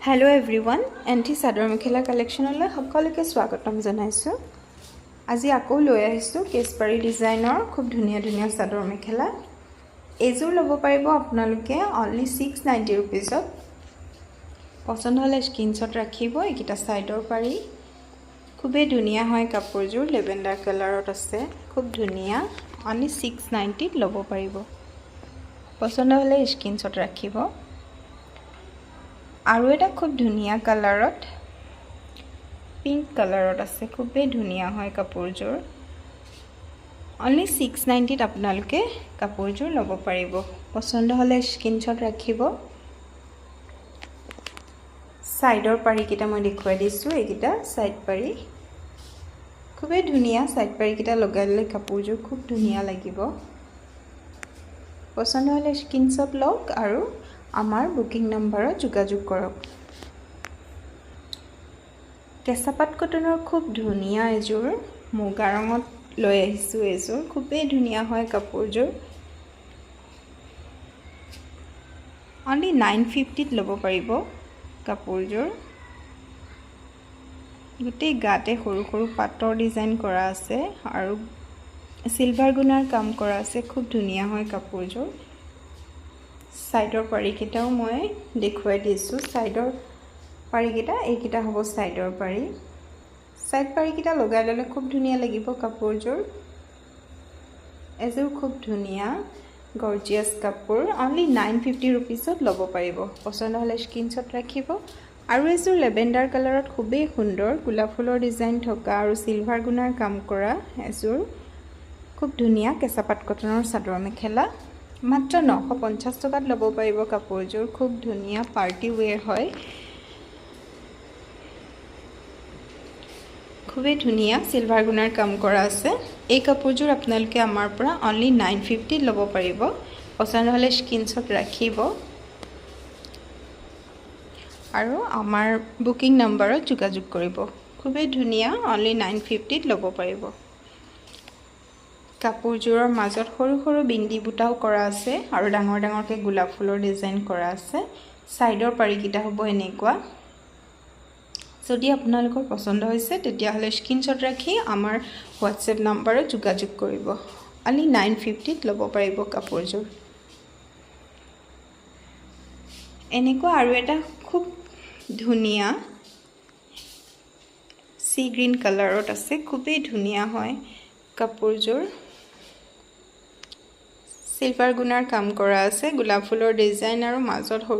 Hello everyone anti चादर मेखेला कलेक्शनলৈ সকলোকে স্বাগতম জনাইছো। আজি আকৌ লৈ আহিছো কেছপাৰী ডিজাইনৰ খুব ধুনিয়া ধুনিয়া চাদৰ মেখেলা। এজোৰ ল'ব পাৰিব আপোনালোকে অনলি 690 रुपीसত। পছন্দ হলে স্ক্ৰিনশ্বট ৰাখিব। এইকিটা সাইডৰ পাৰি খুবেই ধুনিয়া হয় কাপোৰজোৰ। লেভেণ্ডাৰ কালাৰত আছে, খুব ধুনিয়া। অনলি 690 ত ল'ব পাৰিব। পছন্দ হলে স্ক্ৰিনশ্বট ৰাখিব। আৰু এটা খুব ধুনিয়া কালাৰত পিংক কালাৰত আছে, খুবেই ধুনিয়া হয় কাপোৰজোৰ। অনলি 690 ত আপোনালোকে কাপোৰজোৰ ল'ব পাৰিব। পছন্দ হলে স্ক্ৰিনশ্বট ৰাখিব। সাইডৰ পাৰি কিটা মই দেখুৱাই দিছো। এইকিটা সাইড পাৰি খুবেই ধুনিয়া। সাইড পাৰি কিটা লগাইলে কাপোৰজোৰ খুব ধুনিয়া লাগিব। পছন্দ হলে স্ক্ৰিনশ্বট লওক আৰু আমাৰ বুকিং নম্বৰত যোগাযোগ কৰক। কেঁচাপাত কটনৰ খুব ধুনিয়া এজোৰ মুগা ৰঙত লৈ আহিছো। এজোৰ খুবেই ধুনিয়া হয় কাপোৰজোৰ। অনলি 950 ত ল'ব পাৰিব কাপোৰজোৰ। গোটেই গাতে সৰু সৰু পাটৰ ডিজাইন কৰা আছে আৰু সিলভাৰ গুণাৰ কাম কৰা আছে। খুব ধুনিয়া হয় কাপোৰজোৰ। সাইডৰ পাৰিকিটাও মই দেখুৱাই দিছো। সাইডৰ পাৰিকিটা এইকিটা হ'ব সাইডৰ পাৰি। সাইড পাৰিকিটা লগাই ললে খুব ধুনিয়া লাগিব কাপোৰজোৰ। এজোৰ খুব ধুনিয়া গৰ্জিয়াস কাপোৰ। অনলি 950 रुपीसত ল'ব পাৰিব। পছন্দ হলে স্ক্ৰিনশ্বট ৰাখিব। আৰু এজোৰ লেভেণ্ডাৰ কালাৰত খুবেই সুন্দৰ গোলাপ ফুলৰ ডিজাইন থকা আৰু সিলভাৰ গুণাৰ কাম কৰা এজোৰ খুব ধুনিয়া কেঁচাপাত কটনৰ চাদৰ মেখেলা। মাত্ৰ 950 টকাত ল'ব পাৰিব কাপোৰজোৰ। খুব ধুনিয়া পাৰ্টি ওৱেৰ হয়। খুবেই ধুনিয়া সিলভাৰ গুণাৰ কাম কৰা আছে। এই কাপোৰজোৰ আপোনালোকে আমাৰ পৰা অনলি 950 ল'ব পাৰিব। পছন্দ হলে স্ক্ৰিনশ্বট ৰাখিব আৰু আমাৰ বুকিং নম্বৰত যোগাযোগ কৰিব। খুবেই ধুনিয়া অনলি 950 ত ল'ব পাৰিব। কাপোৰজোৰৰ মাজত সৰু সৰু বিন্দি বুটাও কৰা আছে আৰু ডাঙৰ ডাঙৰকে গোলাপ ফুলৰ ডিজাইন কৰা আছে। সাইডৰ পাৰিকিটা হ'ব এনেকুৱা। যদি আপোনালোকৰ পছন্দ হৈছে তেতিয়া হলে স্ক্ৰিনশ্বট ৰাখি আমাৰ হোৱাটছএপ নম্বৰত যোগাযোগ কৰিব। অনলি 950 ত ল'ব পাৰিব কাপোৰজোৰ। এনেকুৱা আৰু এটা খুব ধুনিয়া সি গ্ৰীন কালাৰত আছে। খুবেই ধুনিয়া হয় কাপোৰজোৰ। সিলভাৰ গুণাৰ কাম কৰা আছে, গোলাপ ফুলৰ ডিজাইন আৰু মাজত সৰু